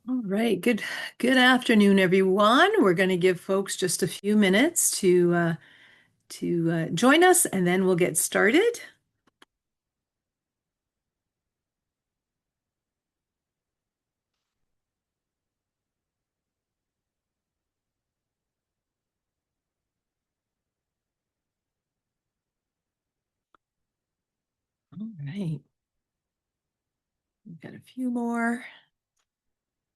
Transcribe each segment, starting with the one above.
All right. Good afternoon, everyone. We're going to give folks just a few minutes to join us, and then we'll get started. All right. We've got a few more.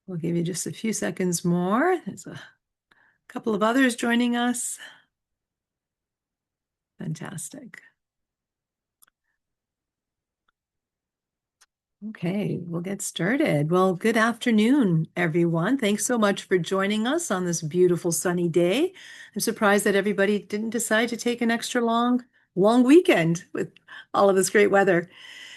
We'll give you just a few seconds more. There's a couple of others joining us. Fantastic. Okay, we'll get started. Well, good afternoon, everyone. Thanks so much for joining us on this beautiful sunny day. I'm surprised that everybody didn't decide to take an extra long weekend with all of this great weather.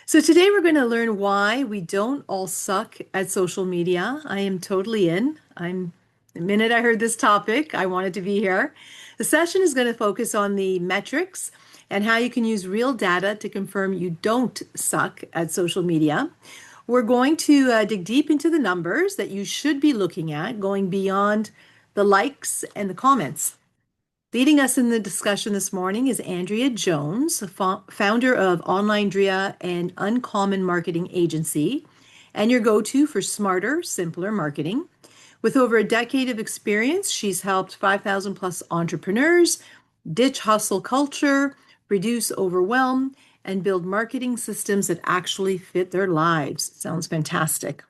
So today we're going to learn why we don't all suck at social media. I am totally in. The minute I heard this topic, I wanted to be here. The session is going to focus on the metrics and how you can use real data to confirm you don't suck at social media. We're going to dig deep into the numbers that you should be looking at, going beyond the likes and the comments. Leading us in the discussion this morning is Andrea Jones, founder of Online Dria and Uncommon Marketing Agency, and your go-to for smarter, simpler marketing. With over a decade of experience, she's helped 5,000 plus entrepreneurs ditch hustle culture, reduce overwhelm, and build marketing systems that actually fit their lives. Sounds fantastic.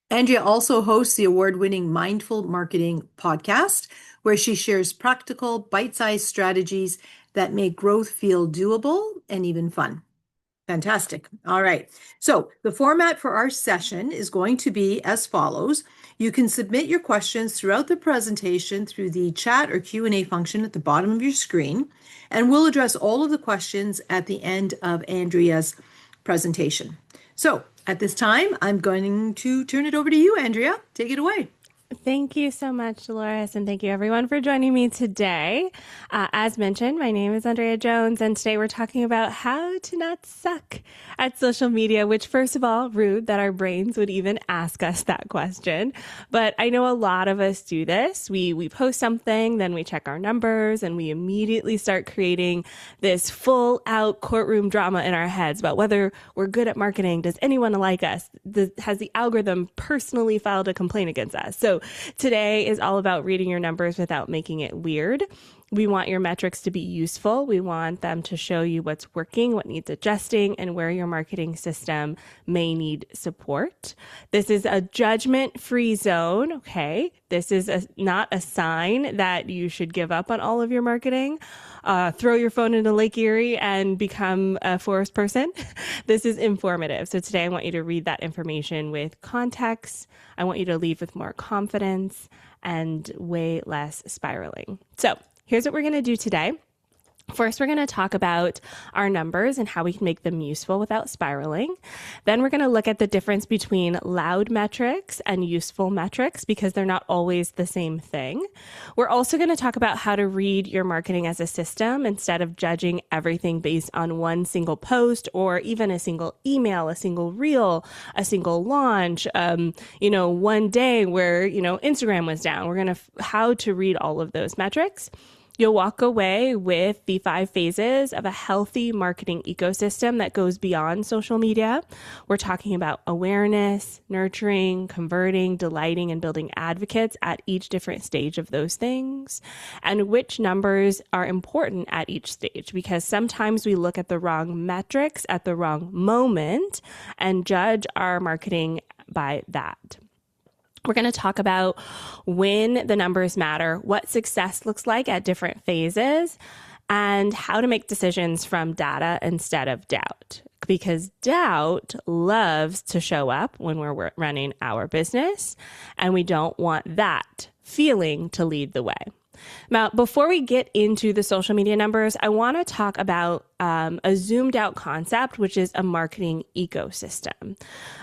Andrea also hosts the award-winning Mindful Marketing podcast, where she shares practical, bite-sized strategies that make growth feel doable and even fun. Fantastic. All right. So the format for our session is going to be as follows. You can submit your questions throughout the presentation through the chat or Q&A function at the bottom of your screen, and we'll address all of the questions at the end of Andrea's presentation. So at this time, I'm going to turn it over to you, Andrea. Take it away. Thank you so much, Dolores, and thank you everyone for joining me today. As mentioned, my name is Andrea Jones, and today we're talking about how to not suck at social media, which, first of all, rude that our brains would even ask us that question. But I know a lot of us do this. We post something, then we check our numbers, and we immediately start creating this full out courtroom drama in our heads about whether we're good at marketing. Does anyone like us? Has the algorithm personally filed a complaint against us? So today is all about reading your numbers without making it weird. We want your metrics to be useful. We want them to show you what's working, what needs adjusting, and where your marketing system may need support. This is a judgment-free zone, okay? This is not a sign that you should give up on all of your marketing, throw your phone into Lake Erie and become a forest person. This is informative. So today I want you to read that information with context. I want you to leave with more confidence and way less spiraling. So here's what we're going to do today. First, we're going to talk about our numbers and how we can make them useful without spiraling. Then we're going to look at the difference between loud metrics and useful metrics because they're not always the same thing. We're also going to talk about how to read your marketing as a system instead of judging everything based on one single post or even a single email, a single reel, a single launch, one day where, Instagram was down. We're going to how to read all of those metrics. You'll walk away with the 5 phases of a healthy marketing ecosystem that goes beyond social media. We're talking about awareness, nurturing, converting, delighting, and building advocates at each different stage of those things, and which numbers are important at each stage, because sometimes we look at the wrong metrics at the wrong moment and judge our marketing by that. We're going to talk about when the numbers matter, what success looks like at different phases, and how to make decisions from data instead of doubt. Because doubt loves to show up when we're running our business, and we don't want that feeling to lead the way. Now, before we get into the social media numbers, I want to talk about a zoomed out concept, which is a marketing ecosystem.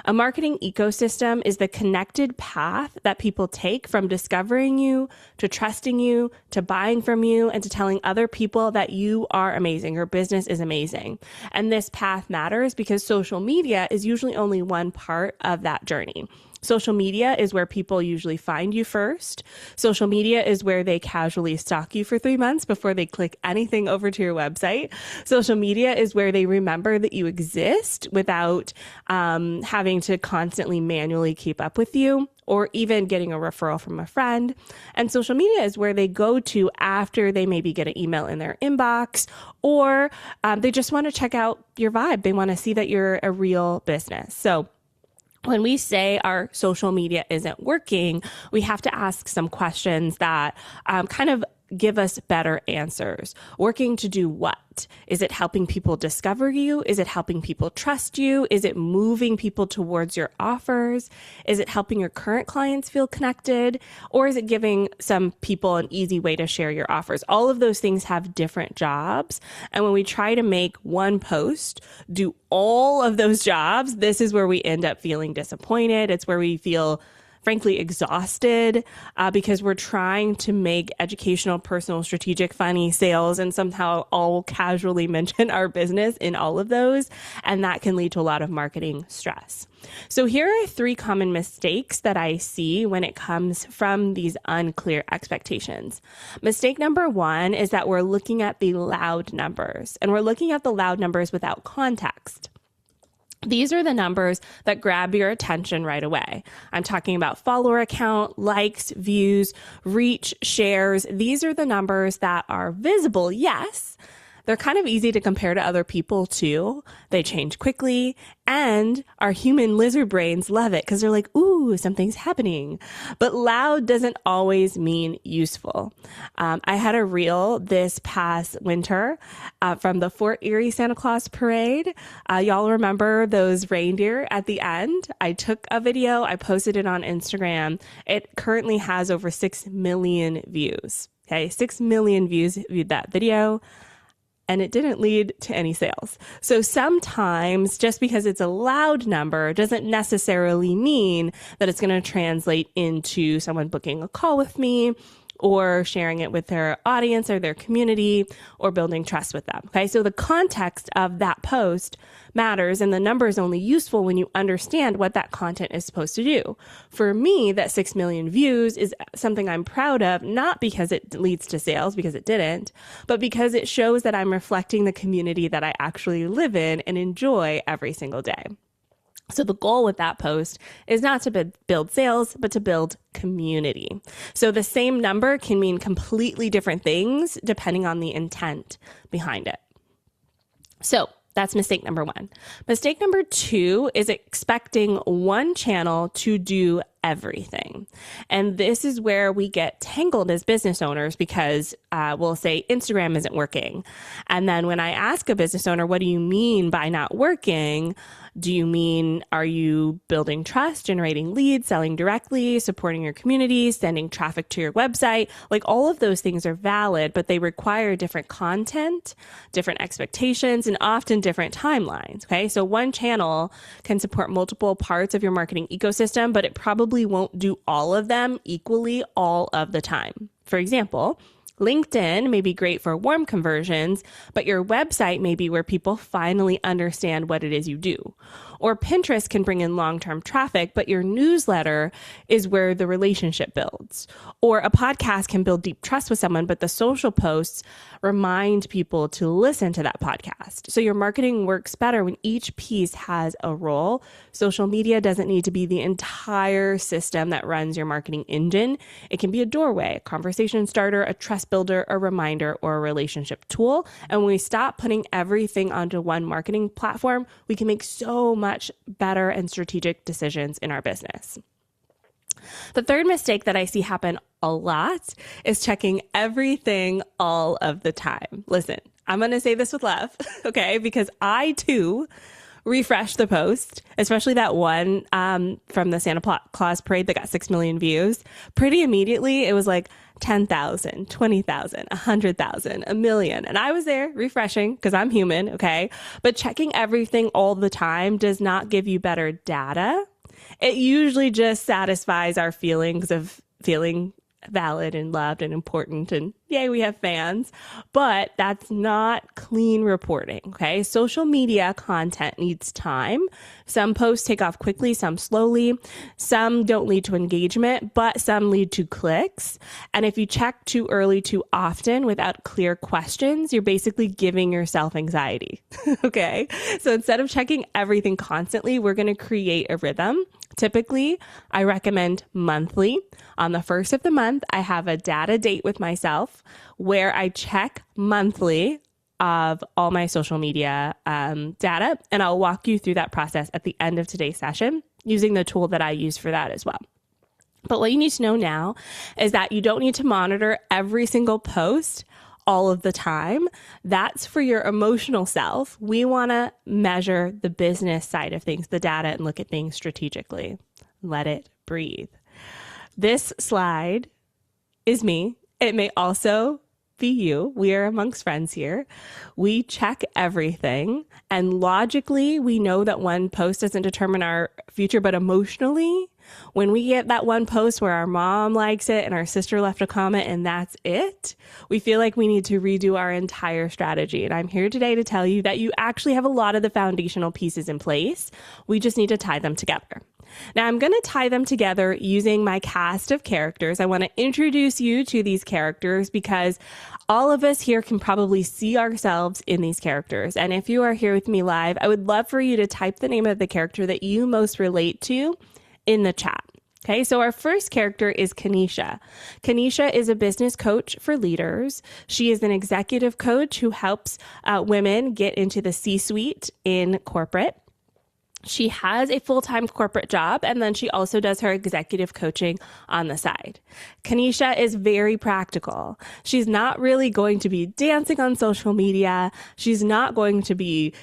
A marketing ecosystem is the connected path that people take from discovering you to trusting you to buying from you and to telling other people that you are amazing, your business is amazing. And this path matters because social media is usually only one part of that journey. Social media is where people usually find you first. Social media is where they casually stalk you for 3 months before they click anything over to your website. Social media is where they remember that you exist without having to constantly manually keep up with you, or even getting a referral from a friend. And social media is where they go to after they maybe get an email in their inbox, or they just want to check out your vibe. They want to see that you're a real business. So when we say our social media isn't working, we have to ask some questions that kind of give us better answers. Working to do what? Is it helping people discover you? Is it helping people trust you? Is it moving people towards your offers? Is it helping your current clients feel connected? Or is it giving some people an easy way to share your offers? All of those things have different jobs. And when we try to make one post do all of those jobs, this is where we end up feeling disappointed. It's where we feel frankly exhausted because we're trying to make educational, personal, strategic, funny, sales, and somehow all casually mention our business in all of those. And that can lead to a lot of marketing stress. So here are 3 common mistakes that I see when it comes from these unclear expectations. Mistake number 1 is that we're looking at the loud numbers, and we're looking at the loud numbers without context. These are the numbers that grab your attention right away. I'm talking about follower count, likes, views, reach, shares. These are the numbers that are visible, yes. They're kind of easy to compare to other people too. They change quickly, and our human lizard brains love it because they're like, ooh, something's happening. But loud doesn't always mean useful. I had a reel this past winter from the Fort Erie Santa Claus Parade. Y'all remember those reindeer at the end? I took a video, I posted it on Instagram. It currently has over 6 million views. Okay, 6 million views viewed that video, and it didn't lead to any sales. So sometimes just because it's a loud number doesn't necessarily mean that it's going to translate into someone booking a call with me, or sharing it with their audience or their community, or building trust with them. Okay. So the context of that post matters, and the number is only useful when you understand what that content is supposed to do. For me, that 6 million views is something I'm proud of, not because it leads to sales, because it didn't, but because it shows that I'm reflecting the community that I actually live in and enjoy every single day. So the goal with that post is not to build sales, but to build community. So the same number can mean completely different things depending on the intent behind it. So that's mistake number 1. Mistake number 2 is expecting one channel to do everything. And this is where we get tangled as business owners, because we'll say Instagram isn't working. And then when I ask a business owner, what do you mean by not working? Do you mean, are you building trust, generating leads, selling directly, supporting your community, sending traffic to your website? Like, all of those things are valid, but they require different content, different expectations, and often different timelines. Okay. So one channel can support multiple parts of your marketing ecosystem, but it probably won't do all of them equally all of the time. For example, LinkedIn may be great for warm conversions, but your website may be where people finally understand what it is you do. Or Pinterest can bring in long-term traffic, but your newsletter is where the relationship builds. Or a podcast can build deep trust with someone, but the social posts remind people to listen to that podcast. So your marketing works better when each piece has a role. Social media doesn't need to be the entire system that runs your marketing engine. It can be a doorway, a conversation starter, a trust builder, a reminder, or a relationship tool. And when we stop putting everything onto one marketing platform, we can make so much better and strategic decisions in our business. The third mistake that I see happen a lot is checking everything all of the time. Listen, I'm going to say this with love, okay? Because I too refreshed the post, especially that one from the Santa Claus Parade that got 6 million views. Pretty immediately, it was like 10,000, 20,000, 100,000, a million. And I was there refreshing because I'm human, okay? But checking everything all the time does not give you better data. It usually just satisfies our feelings of feeling valid and loved and important and Yay, we have fans, but that's not clean reporting. Okay. Social media content needs time. Some posts take off quickly, some slowly. Some don't lead to engagement, but some lead to clicks. And if you check too early, too often without clear questions, you're basically giving yourself anxiety. Okay. So instead of checking everything constantly, we're going to create a rhythm. Typically, I recommend monthly. On the first of the month, I have a data date with myself where I check monthly of all my social media data. And I'll walk you through that process at the end of today's session using the tool that I use for that as well. But what you need to know now is that you don't need to monitor every single post all of the time. That's for your emotional self. We want to measure the business side of things, the data, and look at things strategically. Let it breathe. This slide is me. It may also be you. We are amongst friends here. We check everything. And logically, we know that one post doesn't determine our future, but emotionally, when we get that one post where our mom likes it and our sister left a comment and that's it, we feel like we need to redo our entire strategy. And I'm here today to tell you that you actually have a lot of the foundational pieces in place. We just need to tie them together. Now, I'm going to tie them together using my cast of characters. I want to introduce you to these characters because all of us here can probably see ourselves in these characters. And if you are here with me live, I would love for you to type the name of the character that you most relate to in the chat. Okay, so our first character is Kanisha. Kanisha is a business coach for leaders. She is an executive coach who helps women get into the C-suite in corporate. She has a full-time corporate job, and then she also does her executive coaching on the side. Kanisha is very practical. She's not really going to be dancing on social media. She's not going to be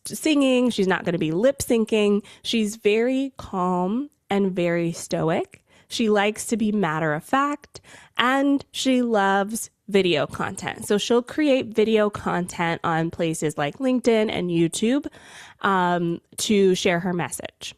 singing. She's not going to be lip syncing. She's very calm and very stoic. She likes to be matter of fact, and she loves video content. So she'll create video content on places like LinkedIn and YouTube to share her message.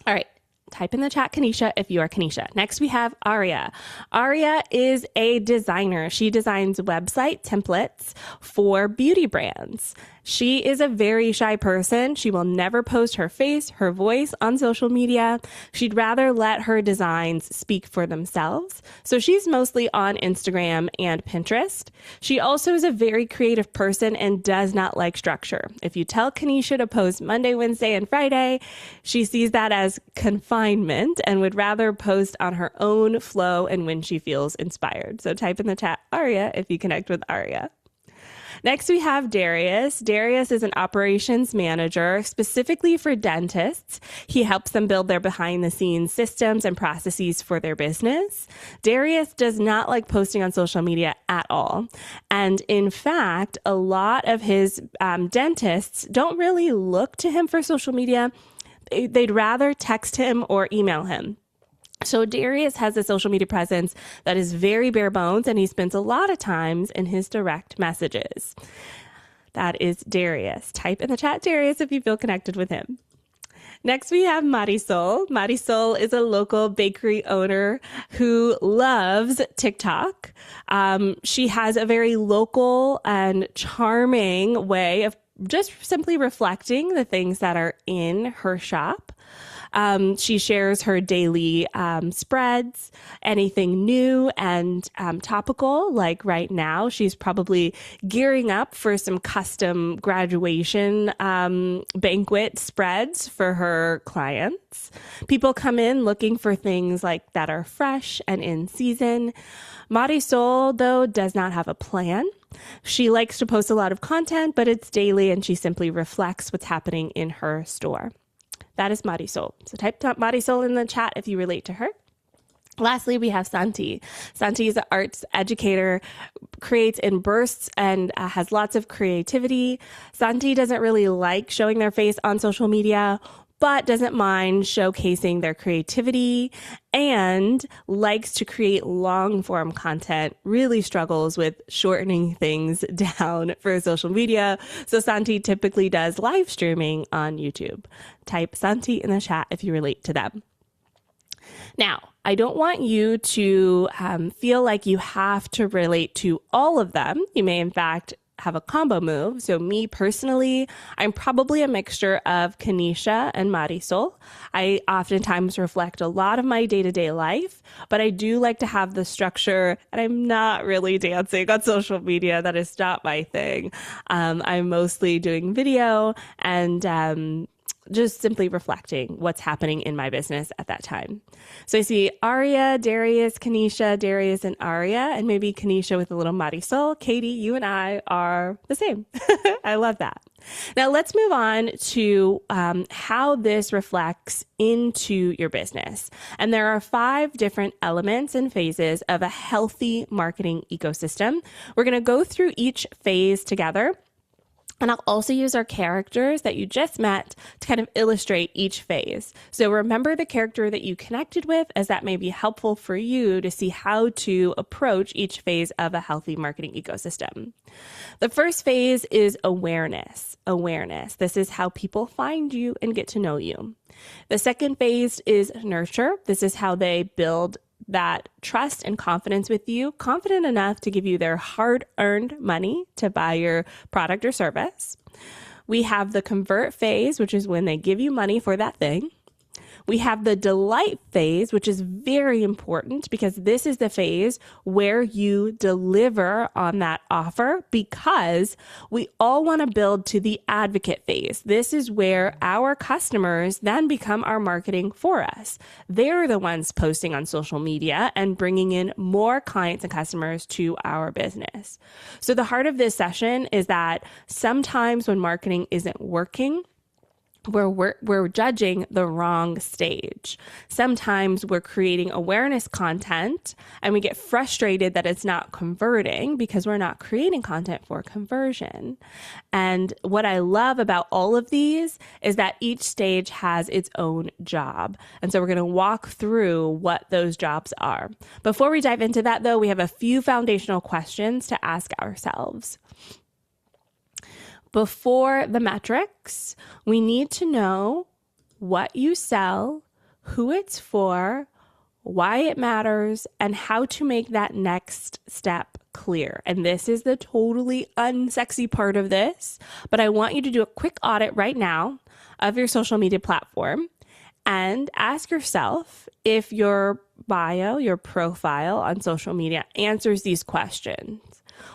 All right. Type in the chat, Kanisha, if you are Kanisha. Next, we have Aria. Aria is a designer. She designs website templates for beauty brands. She is a very shy person. She will never post her face, her voice on social media. She'd rather let her designs speak for themselves. So she's mostly on Instagram and Pinterest. She also is a very creative person and does not like structure. If you tell Kanisha to post Monday, Wednesday, and Friday, she sees that as confinement and would rather post on her own flow and when she feels inspired. So type in the chat, Aria, if you connect with Aria. Next, we have Darius. Darius is an operations manager specifically for dentists. He helps them build their behind-the-scenes systems and processes for their business. Darius does not like posting on social media at all. And in fact, a lot of his dentists don't really look to him for social media. They'd rather text him or email him. So Darius has a social media presence that is very bare bones, and he spends a lot of times in his direct messages. That is Darius. Type in the chat, Darius, if you feel connected with him. Next, we have Marisol. Marisol is a local bakery owner who loves TikTok. She has a very local and charming way of just simply reflecting the things that are in her shop. She shares her daily spreads, anything new and topical. Like right now, she's probably gearing up for some custom graduation banquet spreads for her clients. People come in looking for things like that are fresh and in season. Marisol, though, does not have a plan. She likes to post a lot of content, but it's daily, and she simply reflects what's happening in her store. That is Marisol. So type Marisol in the chat if you relate to her. Lastly, we have Santi. Santi is an arts educator, creates in bursts, and has lots of creativity. Santi doesn't really like showing their face on social media, but doesn't mind showcasing their creativity and likes to create long form content, really struggles with shortening things down for social media. So Santi typically does live streaming on YouTube. Type Santi in the chat if you relate to them. Now, I don't want you to feel like you have to relate to all of them. You may, in fact, have a combo move. So me personally, I'm probably a mixture of Kanisha and Marisol. I oftentimes reflect a lot of my day-to-day life, but I do like to have the structure, and I'm not really dancing on social media. That is not my thing. I'm mostly doing video and just simply reflecting what's happening in my business at that time. So I see Aria, Darius, Kanisha, Darius, and Aria, and maybe Kanisha with a little Marisol. Katie, you and I are the same. I love that. Now let's move on to how this reflects into your business. And there are 5 different elements and phases of a healthy marketing ecosystem. We're going to go through each phase together. And I'll also use our characters that you just met to kind of illustrate each phase. So remember the character that you connected with, as that may be helpful for you to see how to approach each phase of a healthy marketing ecosystem. The first phase is awareness. Awareness. This is how people find you and get to know you. The second phase is nurture. This is how they build that trust and confidence with you, confident enough to give you their hard-earned money to buy your product or service. We have the convert phase, which is when they give you money for that thing. We have the delight phase, which is very important because this is the phase where you deliver on that offer, because we all want to build to the advocate phase. This is where our customers then become our marketing for us. They're the ones posting on social media and bringing in more clients and customers to our business. So the heart of this session is that sometimes when marketing isn't working, we're judging the wrong stage. Sometimes we're creating awareness content and we get frustrated that it's not converting because we're not creating content for conversion. And what I love about all of these is that each stage has its own job. And so we're going to walk through what those jobs are. Before we dive into that, though, we have a few foundational questions to ask ourselves. Before the metrics, we need to know what you sell, who it's for, why it matters, and how to make that next step clear. And this is the totally unsexy part of this, but I want you to do a quick audit right now of your social media platform and ask yourself if your bio, your profile on social media answers these questions.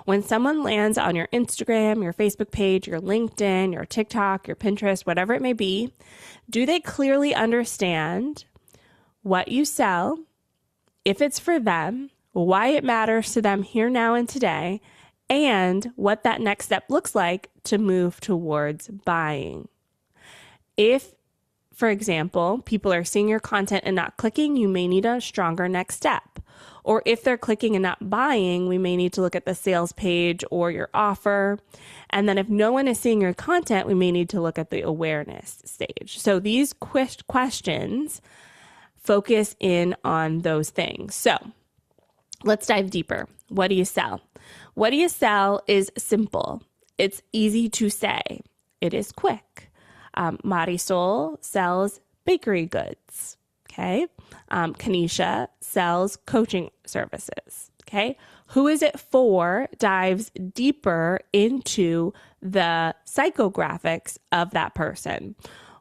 When someone lands on your Instagram, your Facebook page, your LinkedIn, your TikTok, your Pinterest, whatever it may be, do they clearly understand what you sell, if it's for them, why it matters to them here, now, and today, and what that next step looks like to move towards buying? If, for example, people are seeing your content and not clicking, you may need a stronger next step. Or if they're clicking and not buying, we may need to look at the sales page or your offer. And then if no one is seeing your content, we may need to look at the awareness stage. So these questions focus in on those things. So let's dive deeper. What do you sell? What do you sell is simple. It's easy to say. It is quick. Marisol sells bakery goods. Okay. Kanisha sells coaching services. Okay. Who is it for dives deeper into the psychographics of that person.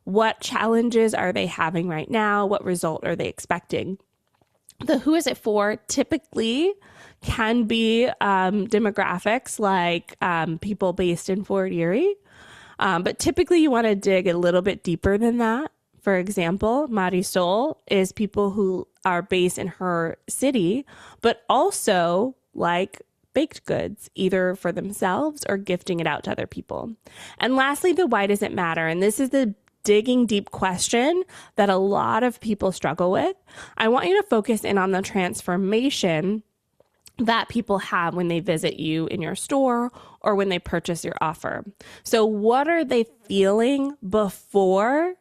What challenges are they having right now? What result are they expecting? The who is it for typically can be demographics like people based in Fort Erie. But typically you want to dig a little bit deeper than that. For example, Marisol is people who are based in her city, but also like baked goods, either for themselves or gifting it out to other people. And lastly, the why does it matter? And this is the digging deep question that a lot of people struggle with. I want you to focus in on the transformation that people have when they visit you in your store or when they purchase your offer. So what are they feeling before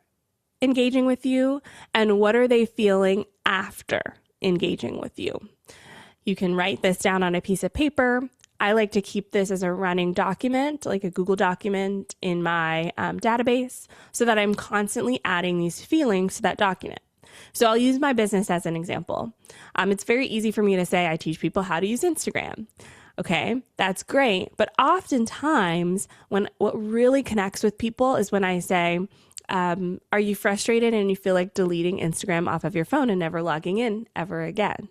engaging with you, and what are they feeling after engaging with you? You can write this down on a piece of paper. I like to keep this as a running document, like a Google document in my database, so that I'm constantly adding these feelings to that document. So I'll use my business as an example. It's very easy for me to say I teach people how to use Instagram. Okay, that's great. But oftentimes, what really connects with people is when I say, are you frustrated and you feel like deleting Instagram off of your phone and never logging in ever again?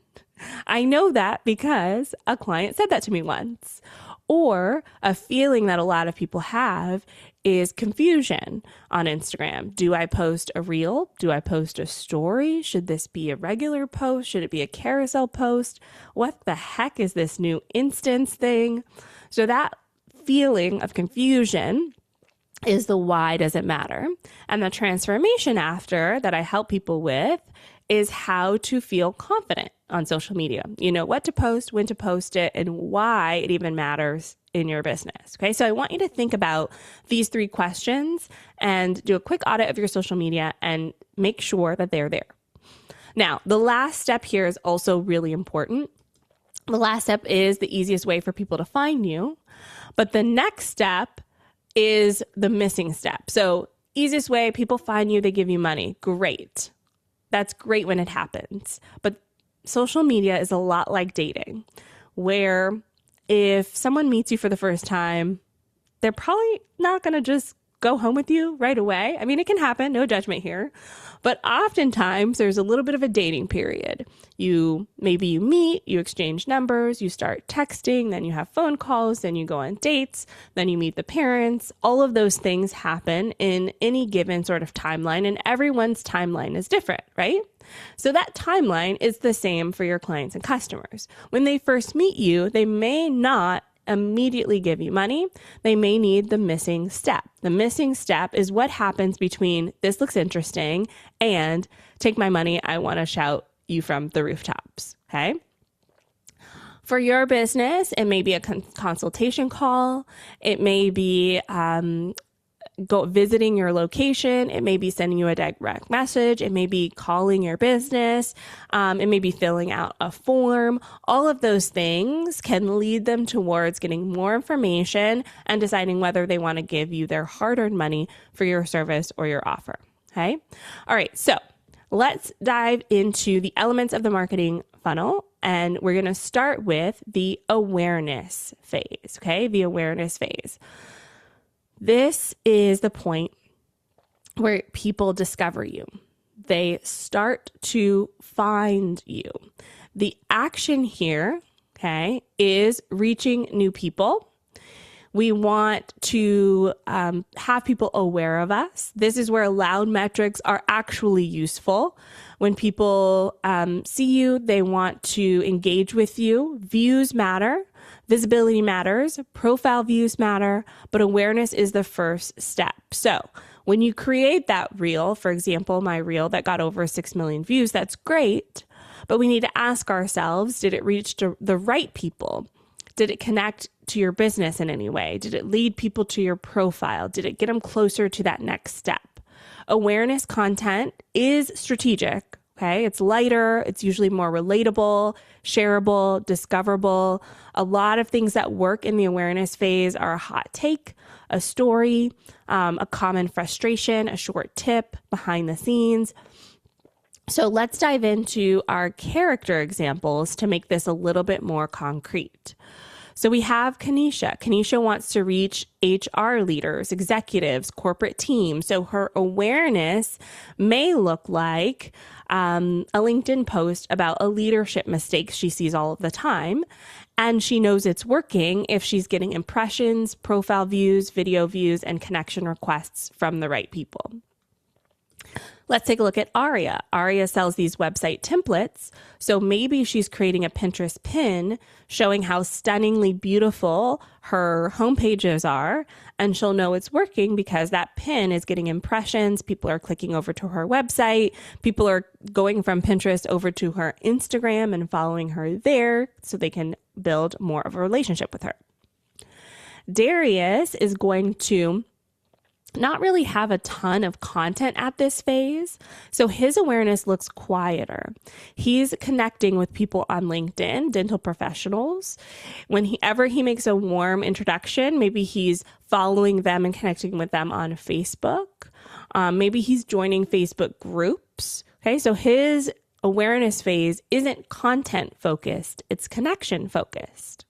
I know that because a client said that to me once. Or a feeling that a lot of people have is confusion on Instagram. Do I post a reel? Do I post a story? Should this be a regular post? Should it be a carousel post? What the heck is this new instance thing? So that feeling of confusion is the why does it matter? And the transformation after that I help people with is how to feel confident on social media. You know what to post, when to post it, and why it even matters in your business. Okay, so I want you to think about these 3 questions and do a quick audit of your social media and make sure that they're there. Now, the last step here is also really important. The last step is the easiest way for people to find you, but the next step is the missing step. So easiest way, people find you, they give you money. Great. That's great when it happens. But social media is a lot like dating, where if someone meets you for the first time, they're probably not going to just go home with you right away. I mean, it can happen, no judgment here. But oftentimes there's a little bit of a dating period. Maybe you meet, you exchange numbers, you start texting, then you have phone calls, then you go on dates, then you meet the parents. All of those things happen in any given sort of timeline, and everyone's timeline is different, right? So that timeline is the same for your clients and customers. When they first meet you, they may not immediately give you money. They may need the missing step. The missing step is what happens between this looks interesting and take my money, I want to shout you from the rooftops. Okay. For your business, it may be a consultation call. It may be visiting your location. It may be sending you a direct message. It may be calling your business. It may be filling out a form. All of those things can lead them towards getting more information and deciding whether they want to give you their hard-earned money for your service or your offer. Okay. All right. So let's dive into the elements of the marketing funnel. And we're going to start with the awareness phase. Okay. The awareness phase. This is the point where people discover you. They start to find you. The action here, okay, is reaching new people. We want to have people aware of us. This is where loud metrics are actually useful. When people see you, they want to engage with you. Views matter. Visibility matters, profile views matter, but awareness is the first step. So when you create that reel, for example, my reel that got over 6 million views, that's great, but we need to ask ourselves, did it reach the right people? Did it connect to your business in any way? Did it lead people to your profile? Did it get them closer to that next step? Awareness content is strategic. Okay, it's lighter, it's usually more relatable, shareable, discoverable. A lot of things that work in the awareness phase are a hot take, a story, a common frustration, a short tip, behind the scenes. So let's dive into our character examples to make this a little bit more concrete. So we have Kanisha. Kanisha wants to reach HR leaders, executives, corporate teams. So her awareness may look like a LinkedIn post about a leadership mistake she sees all of the time. And she knows it's working if she's getting impressions, profile views, video views, and connection requests from the right people. Let's take a look at Aria. Aria sells these website templates. So maybe she's creating a Pinterest pin showing how stunningly beautiful her home pages are. And she'll know it's working because that pin is getting impressions. People are clicking over to her website. People are going from Pinterest over to her Instagram and following her there so they can build more of a relationship with her. Darius is going to not really have a ton of content at this phase. So his awareness looks quieter. He's connecting with people on LinkedIn, dental professionals. Whenever he makes a warm introduction, maybe he's following them and connecting with them on Facebook. Maybe he's joining Facebook groups. Okay, so his awareness phase isn't content focused, it's connection focused.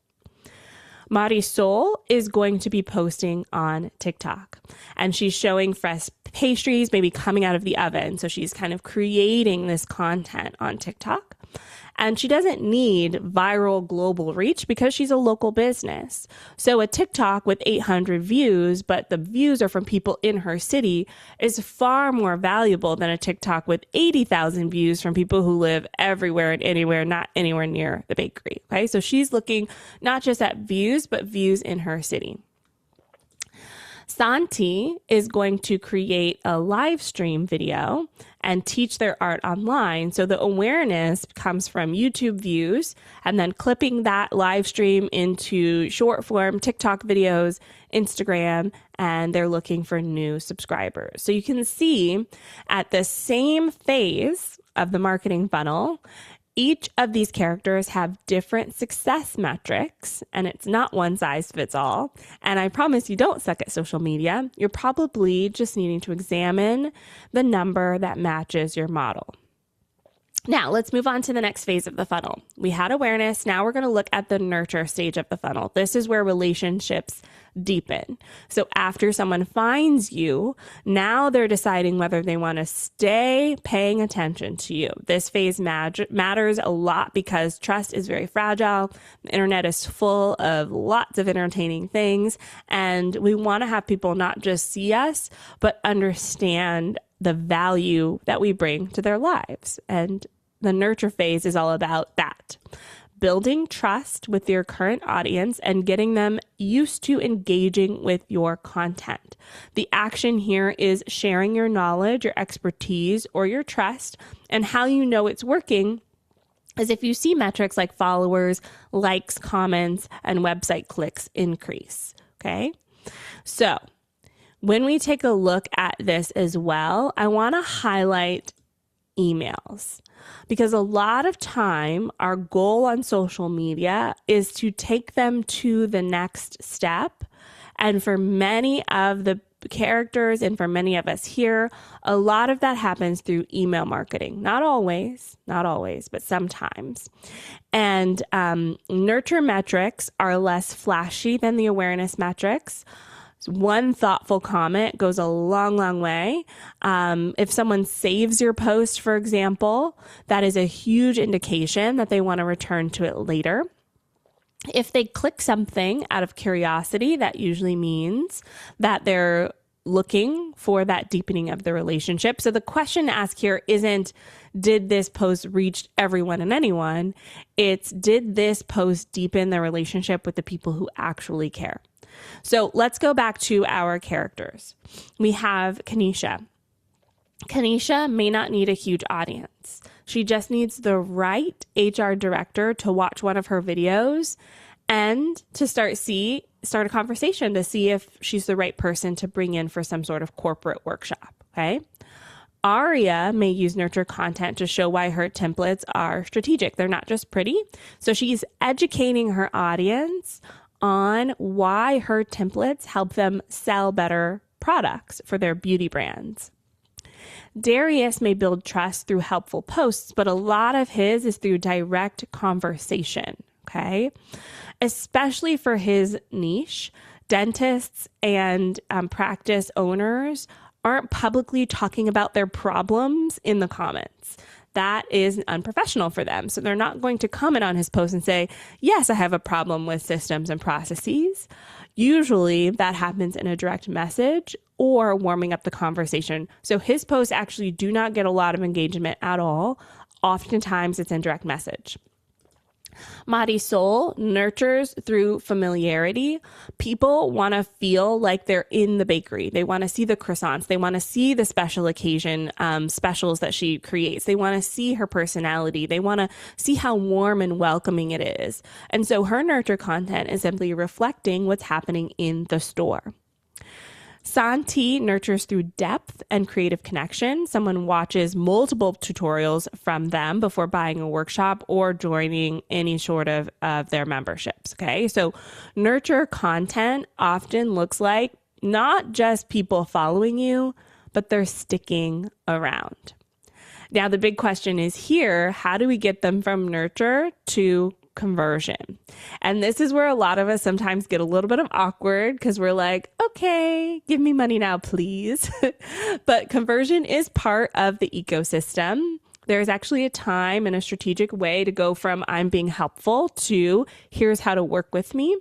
Marisol is going to be posting on TikTok, and she's showing fresh pastries maybe coming out of the oven. So she's kind of creating this content on TikTok. And she doesn't need viral global reach because she's a local business. So a TikTok with 800 views, but the views are from people in her city, is far more valuable than a TikTok with 80,000 views from people who live everywhere and anywhere, not anywhere near the bakery. Okay, so she's looking not just at views, but views in her city. Santi is going to create a live stream video and teach their art online. So the awareness comes from YouTube views and then clipping that live stream into short form TikTok videos, Instagram, and they're looking for new subscribers. So you can see at the same phase of the marketing funnel, each of these characters have different success metrics, and it's not one size fits all. And I promise you don't suck at social media. You're probably just needing to examine the number that matches your model. Now, let's move on to the next phase of the funnel. We had awareness. Now we're going to look at the nurture stage of the funnel. This is where relationships deepen. So after someone finds you, now they're deciding whether they want to stay paying attention to you. This phase matters a lot because trust is very fragile. The internet is full of lots of entertaining things, and we want to have people not just see us, but understand the value that we bring to their lives. And the nurture phase is all about that. Building trust with your current audience and getting them used to engaging with your content. The action here is sharing your knowledge, your expertise, or your trust, and how you know it's working is if you see metrics like followers, likes, comments, and website clicks increase. Okay? So, when we take a look at this as well, I want to highlight emails because a lot of time our goal on social media is to take them to the next step. And for many of the characters and for many of us here, a lot of that happens through email marketing. Not always, but sometimes. And nurture metrics are less flashy than the awareness metrics. One thoughtful comment goes a long, long way. If someone saves your post, for example, that is a huge indication that they want to return to it later. If they click something out of curiosity, that usually means that they're looking for that deepening of the relationship. So the question to ask here isn't, did this post reach everyone and anyone? It's, did this post deepen the relationship with the people who actually care? So let's go back to our characters. We have Kanisha. Kanisha may not need a huge audience. She just needs the right HR director to watch one of her videos and to start a conversation to see if she's the right person to bring in for some sort of corporate workshop. Okay. Aria may use nurture content to show why her templates are strategic. They're not just pretty. So she's educating her audience on why her templates help them sell better products for their beauty brands. Darius may build trust through helpful posts, but a lot of his is through direct conversation, okay? Especially for his niche, dentists and practice owners aren't publicly talking about their problems in the comments. That is unprofessional for them. So they're not going to comment on his post and say, yes, I have a problem with systems and processes. Usually that happens in a direct message or warming up the conversation. So his posts actually do not get a lot of engagement at all. Oftentimes it's in direct message. Marisol nurtures through familiarity. People want to feel like they're in the bakery. They want to see the croissants. They want to see the special occasion specials that she creates. They want to see her personality. They want to see how warm and welcoming it is. And so her nurture content is simply reflecting what's happening in the store. Santi nurtures through depth and creative connection. Someone watches multiple tutorials from them before buying a workshop or joining any sort of their memberships. Okay, so nurture content often looks like not just people following you, but they're sticking around. Now, the big question is here, how do we get them from nurture to conversion? And this is where a lot of us sometimes get a little bit of awkward because we're like, okay, give me money now, please. But conversion is part of the ecosystem. There's actually a time and a strategic way to go from I'm being helpful to here's how to work with me.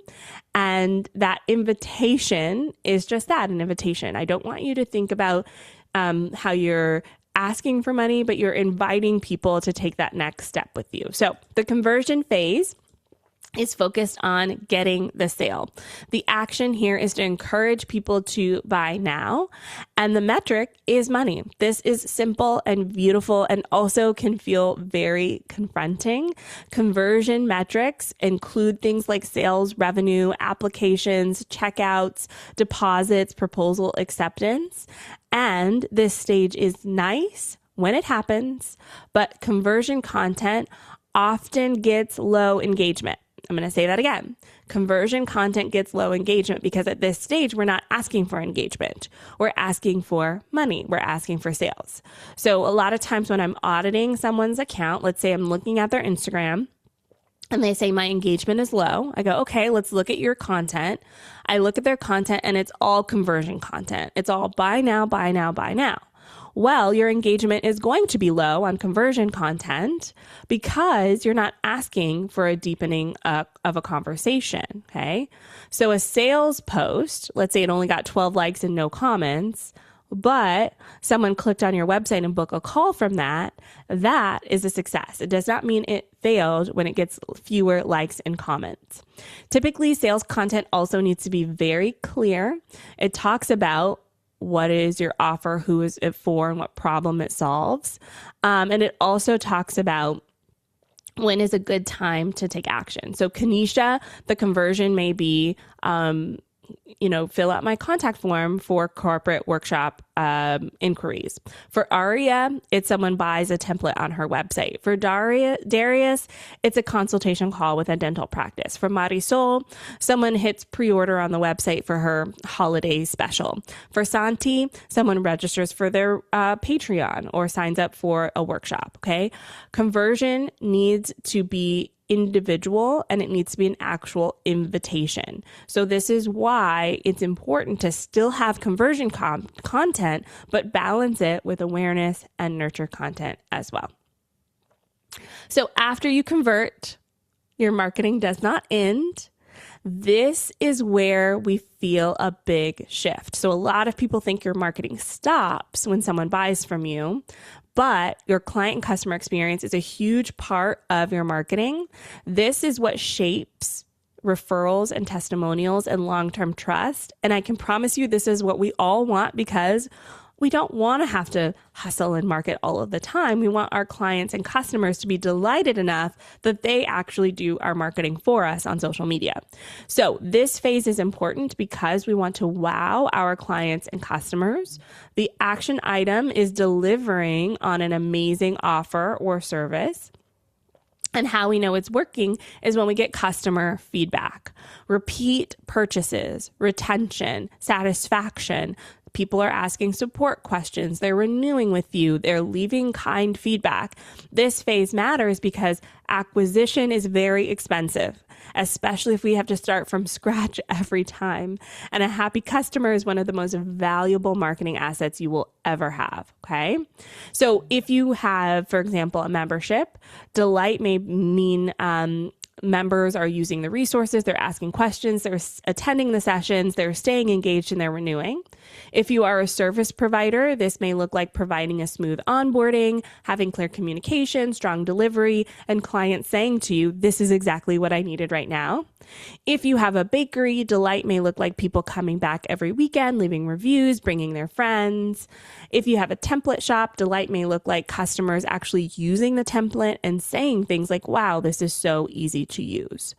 And that invitation is just that, an invitation. I don't want you to think about how you're asking for money, but you're inviting people to take that next step with you. So the conversion phase is focused on getting the sale. The action here is to encourage people to buy now, and the metric is money. This is simple and beautiful and also can feel very confronting. Conversion metrics include things like sales, revenue, applications, checkouts, deposits, proposal acceptance. And this stage is nice when it happens, but conversion content often gets low engagement. I'm going to say that again. Conversion content gets low engagement because at this stage, we're not asking for engagement. We're asking for money. We're asking for sales. So a lot of times when I'm auditing someone's account, let's say I'm looking at their Instagram and they say my engagement is low. I go, okay, let's look at your content. I look at their content and it's all conversion content. It's all buy now, buy now, buy now. Well, your engagement is going to be low on conversion content because you're not asking for a deepening of a conversation, okay? So a sales post, let's say it only got 12 likes and no comments, but someone clicked on your website and booked a call from that, that is a success. It does not mean it failed when it gets fewer likes and comments. Typically, sales content also needs to be very clear. It talks about what is your offer, who is it for, and what problem it solves. And it also talks about when is a good time to take action. So Kanisha, the conversion may be, fill out my contact form for corporate workshop inquiries. For Aria, it's someone buys a template on her website. For Darius, it's a consultation call with a dental practice. For Marisol, someone hits pre-order on the website for her holiday special. For Santi, someone registers for their Patreon or signs up for a workshop, okay? Conversion needs to be individual and it needs to be an actual invitation. So this is why it's important to still have conversion content, but balance it with awareness and nurture content as well. So after you convert, your marketing does not end. This is where we feel a big shift. So a lot of people think your marketing stops when someone buys from you, but your client and customer experience is a huge part of your marketing. This is what shapes referrals and testimonials and long-term trust. And I can promise you this is what we all want because we don't want to have to hustle and market all of the time. We want our clients and customers to be delighted enough that they actually do our marketing for us on social media. So this phase is important because we want to wow our clients and customers. The action item is delivering on an amazing offer or service. And how we know it's working is when we get customer feedback, repeat purchases, retention, satisfaction. People are asking support questions. They're renewing with you. They're leaving kind feedback. This phase matters because acquisition is very expensive, especially if we have to start from scratch every time. And a happy customer is one of the most valuable marketing assets you will ever have. Okay. So if you have, for example, a membership, delight may mean, members are using the resources, they're asking questions, they're attending the sessions, they're staying engaged, and they're renewing. If you are a service provider, this may look like providing a smooth onboarding, having clear communication, strong delivery, and clients saying to you, this is exactly what I needed right now. If you have a bakery, delight may look like people coming back every weekend, leaving reviews, bringing their friends. If you have a template shop, delight may look like customers actually using the template and saying things like, wow, this is so easy to use.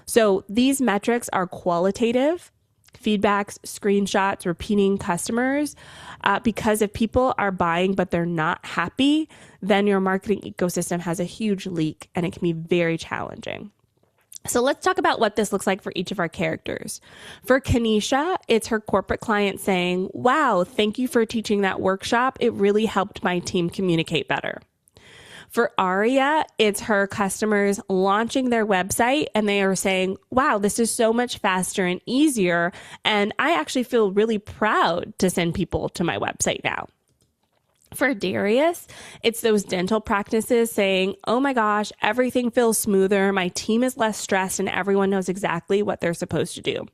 So these metrics are qualitative, feedbacks, screenshots, repeating customers, because if people are buying but they're not happy, then your marketing ecosystem has a huge leak and it can be very challenging. So let's talk about what this looks like for each of our characters. For Kanisha, it's her corporate client saying, wow, thank you for teaching that workshop. It really helped my team communicate better. For Aria, it's her customers launching their website and they are saying, wow, this is so much faster and easier. And I actually feel really proud to send people to my website now. For Darius, it's those dental practices saying, oh my gosh, everything feels smoother. My team is less stressed and everyone knows exactly what they're supposed to do.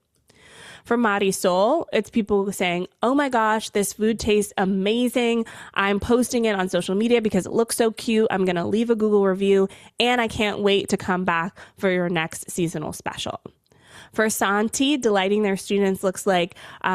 For Marisol, it's people saying, oh my gosh, this food tastes amazing. I'm posting it on social media because it looks so cute. I'm going to leave a Google review and I can't wait to come back for your next seasonal special. For Santi, delighting their students looks like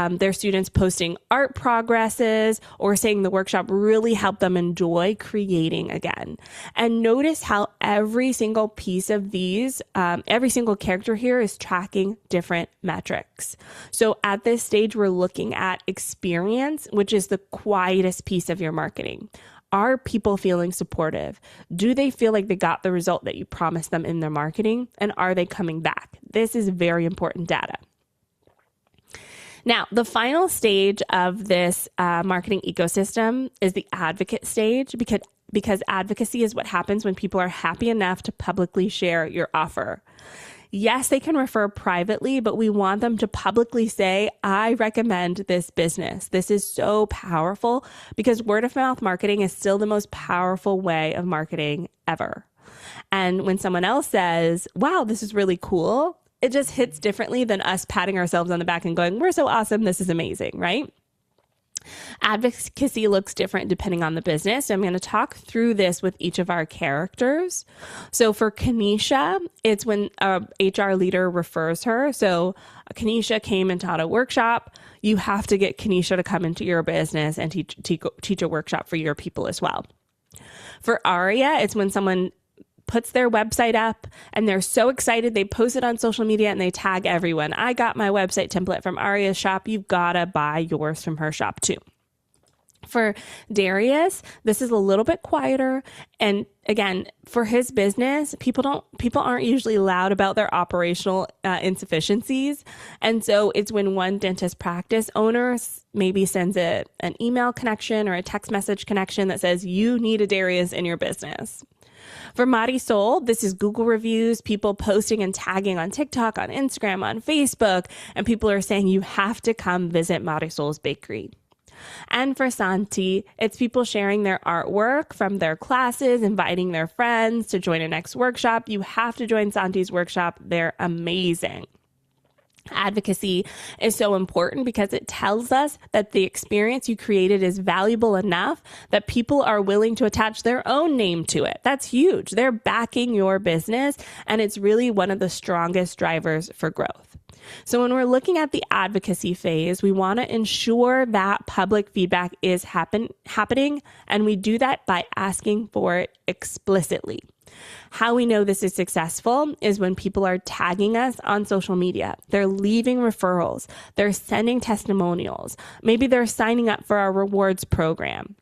their students posting art progresses or saying the workshop really helped them enjoy creating again. And notice how every single piece of these, every single character here is tracking different metrics. So at this stage, we're looking at experience, which is the quietest piece of your marketing. Are people feeling supportive? Do they feel like they got the result that you promised them in their marketing? And are they coming back? This is very important data. Now, the final stage of this marketing ecosystem is the advocate stage because advocacy is what happens when people are happy enough to publicly share your offer. Yes, they can refer privately, but we want them to publicly say, I recommend this business. This is so powerful because word of mouth marketing is still the most powerful way of marketing ever. And when someone else says, wow, this is really cool, it just hits differently than us patting ourselves on the back and going, we're so awesome. This is amazing, right? Advocacy looks different depending on the business. So I'm going to talk through this with each of our characters. So for Kanisha, it's when a HR leader refers her. So Kanisha came and taught a workshop. You have to get Kanisha to come into your business and teach a workshop for your people as well. For Aria, it's when someone puts their website up and they're so excited. They post it on social media and they tag everyone. I got my website template from Aria's shop. You've got to buy yours from her shop too. For Darius, this is a little bit quieter. And again, for his business, people aren't usually loud about their operational insufficiencies. And so it's when one dentist practice owner maybe sends an email connection or a text message connection that says, you need a Darius in your business. For Marisol, this is Google reviews, people posting and tagging on TikTok, on Instagram, on Facebook, and people are saying you have to come visit Marisol's bakery. And for Santi, it's people sharing their artwork from their classes, inviting their friends to join a next workshop. You have to join Santi's workshop. They're amazing. Advocacy is so important because it tells us that the experience you created is valuable enough that people are willing to attach their own name to it. That's huge. They're backing your business, and it's really one of the strongest drivers for growth. So when we're looking at the advocacy phase, we want to ensure that public feedback is happening, and we do that by asking for it explicitly. How we know this is successful is when people are tagging us on social media. They're leaving referrals. They're sending testimonials. Maybe they're signing up for our rewards program.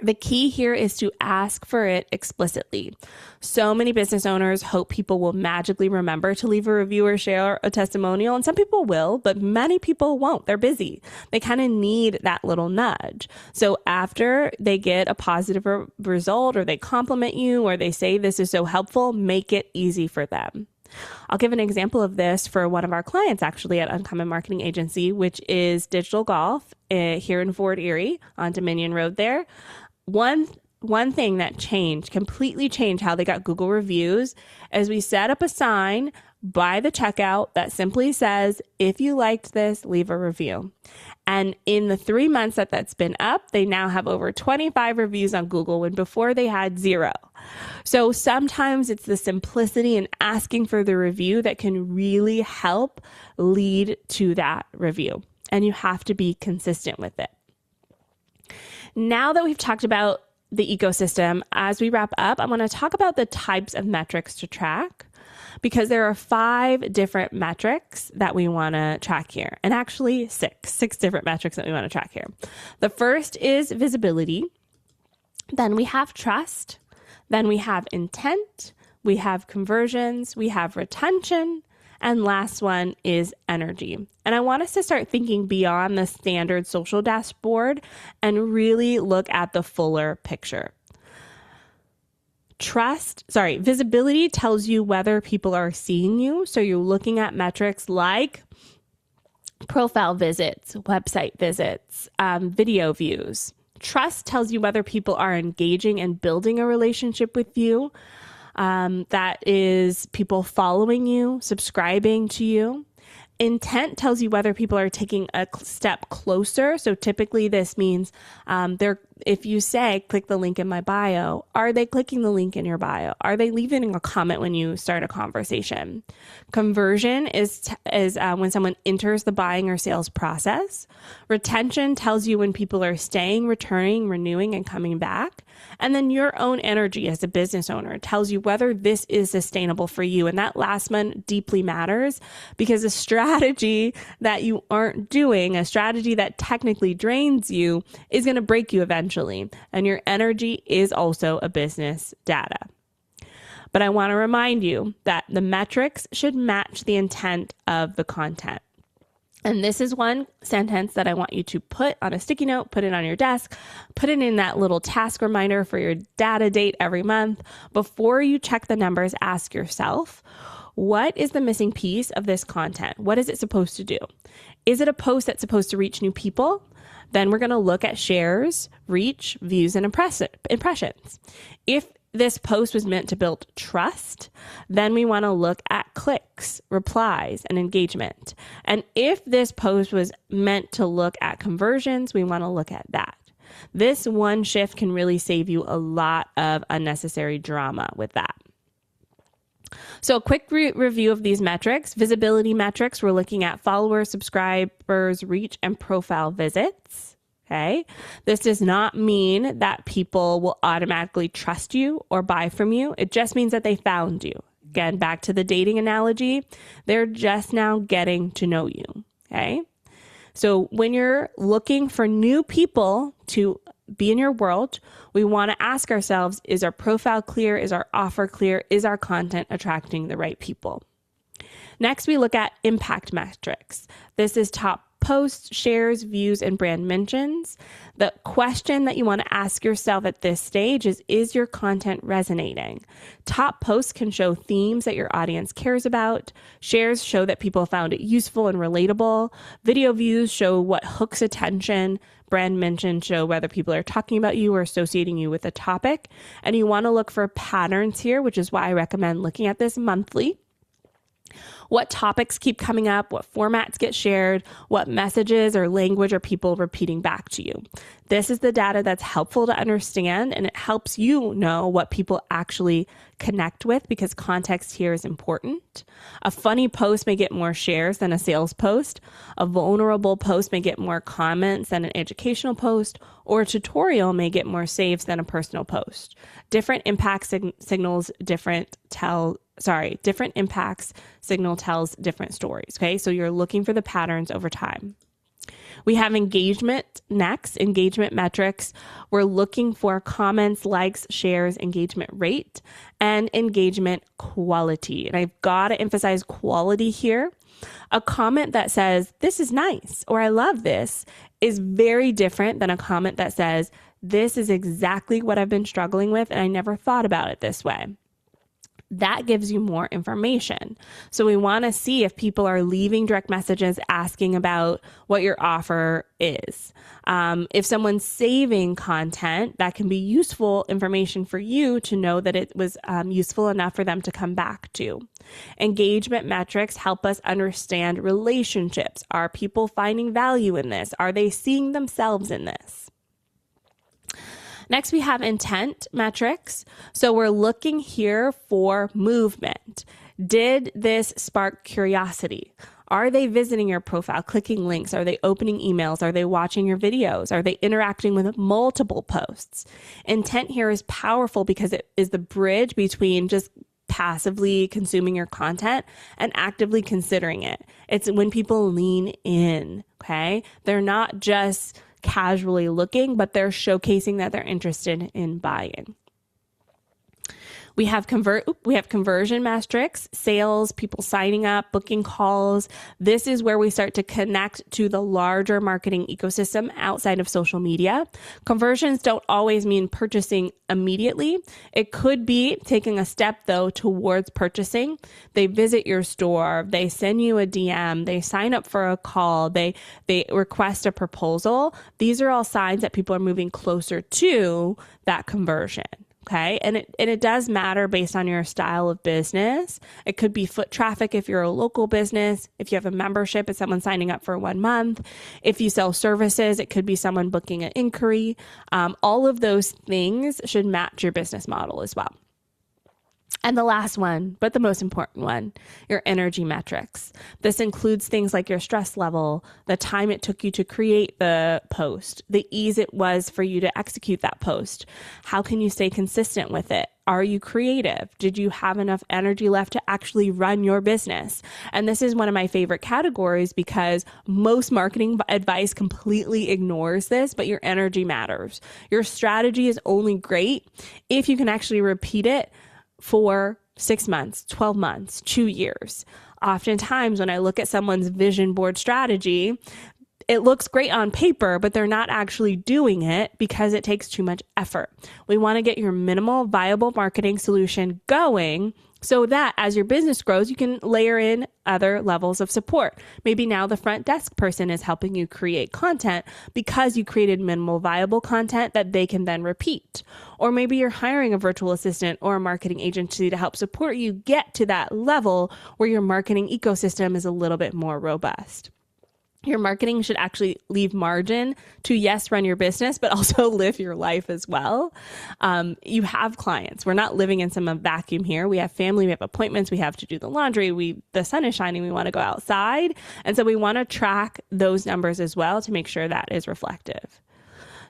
The key here is to ask for it explicitly. So many business owners hope people will magically remember to leave a review or share a testimonial, and some people will, but many people won't. They're busy. They kind of need that little nudge. So after they get a positive result, or they compliment you, or they say this is so helpful, make it easy for them. I'll give an example of this for one of our clients actually at Uncommon Marketing Agency, which is Digital Golf here in Fort Erie on Dominion Road there. One thing that completely changed how they got Google reviews is we set up a sign by the checkout that simply says, if you liked this, leave a review. And in the 3 months that's been up, they now have over 25 reviews on Google when before they had 0. So sometimes it's the simplicity in asking for the review that can really help lead to that review. And you have to be consistent with it. Now that we've talked about the ecosystem, as we wrap up, I want to talk about the types of metrics to track, because there are 5 different metrics that we want to track here. And actually 6 different metrics that we want to track here. The first is visibility. Then we have trust. Then we have intent. We have conversions. We have retention. And last one is energy. And I want us to start thinking beyond the standard social dashboard and really look at the fuller picture. Visibility tells you whether people are seeing you. So you're looking at metrics like profile visits, website visits, video views. Trust tells you whether people are engaging and building a relationship with you. That is people following you, subscribing to you. Intent tells you whether people are taking a step closer. So typically this means if you say, click the link in my bio, are they clicking the link in your bio? Are they leaving a comment when you start a conversation? Conversion is when someone enters the buying or sales process. Retention tells you when people are staying, returning, renewing, and coming back. And then your own energy as a business owner tells you whether this is sustainable for you. And that last one deeply matters because a strategy that you aren't doing, a strategy that technically drains you, is going to break you eventually. And your energy is also a business data. But I want to remind you that the metrics should match the intent of the content. And this is one sentence that I want you to put on a sticky note, put it on your desk, put it in that little task reminder for your data date every month. Before you check the numbers, ask yourself, what is the missing piece of this content? What is it supposed to do? Is it a post that's supposed to reach new people? Then we're going to look at shares, reach, views, and impressions. If this post was meant to build trust, then we want to look at clicks, replies, and engagement. And if this post was meant to look at conversions, we want to look at that. This one shift can really save you a lot of unnecessary drama with that. So a quick review of these metrics. Visibility metrics, we're looking at followers, subscribers, reach, and profile visits. Okay. This does not mean that people will automatically trust you or buy from you. It just means that they found you. Again, back to the dating analogy, they're just now getting to know you. Okay. So when you're looking for new people to be in your world, we want to ask ourselves, is our profile clear? Is our offer clear? Is our content attracting the right people? Next, we look at impact metrics. This is top posts, shares, views, and brand mentions. The question that you want to ask yourself at this stage is your content resonating? Top posts can show themes that your audience cares about. Shares show that people found it useful and relatable. Video views show what hooks attention. Brand mentions show whether people are talking about you or associating you with a topic. And you want to look for patterns here, which is why I recommend looking at this monthly. What topics keep coming up? What formats get shared? What messages or language are people repeating back to you? This is the data that's helpful to understand, and it helps you know what people actually connect with because context here is important. A funny post may get more shares than a sales post. A vulnerable post may get more comments than an educational post, or a tutorial may get more saves than a personal post. Different impact signals different impacts signal tells different stories. Okay, so you're looking for the patterns over time. We have engagement next, engagement metrics. We're looking for comments, likes, shares, engagement rate, and engagement quality. And I've got to emphasize quality here. A comment that says, this is nice, or I love this, is very different than a comment that says, this is exactly what I've been struggling with, and I never thought about it this way. That gives you more information. So we want to see if people are leaving direct messages asking about what your offer is. If someone's saving content, that can be useful information for you to know that it was useful enough for them to come back to. Engagement metrics help us understand relationships. Are people finding value in this? Are they seeing themselves in this? Next, we have intent metrics. So we're looking here for movement. Did this spark curiosity? Are they visiting your profile, clicking links? Are they opening emails? Are they watching your videos? Are they interacting with multiple posts? Intent here is powerful because it is the bridge between just passively consuming your content and actively considering it. It's when people lean in, okay? They're not just casually looking, but they're showcasing that they're interested in buying. We have conversion metrics, sales, people signing up, booking calls. This is where we start to connect to the larger marketing ecosystem outside of social media. Conversions don't always mean purchasing immediately. It could be taking a step though towards purchasing. They visit your store, they send you a DM, they sign up for a call, they request a proposal. These are all signs that people are moving closer to that conversion. Okay. And it does matter based on your style of business. It could be foot traffic if you're a local business. If you have a membership, it's someone signing up for 1 month. If you sell services, it could be someone booking an inquiry. All of those things should match your business model as well. And the last one, but the most important one, your energy metrics. This includes things like your stress level, the time it took you to create the post, the ease it was for you to execute that post. How can you stay consistent with it? Are you creative? Did you have enough energy left to actually run your business? And this is one of my favorite categories because most marketing advice completely ignores this, but your energy matters. Your strategy is only great if you can actually repeat it for 6 months, 12 months, 2 years. Oftentimes, when I look at someone's vision board strategy, it looks great on paper, but they're not actually doing it because it takes too much effort. We want to get your minimal viable marketing solution going so that as your business grows, you can layer in other levels of support. Maybe now the front desk person is helping you create content because you created minimal viable content that they can then repeat. Or maybe you're hiring a virtual assistant or a marketing agency to help support you get to that level where your marketing ecosystem is a little bit more robust. Your marketing should actually leave margin to, yes, run your business, but also live your life as well. You have clients. We're not living in some vacuum here. We have family, we have appointments, we have to do the laundry, the sun is shining, we want to go outside. And so we want to track those numbers as well to make sure that is reflective.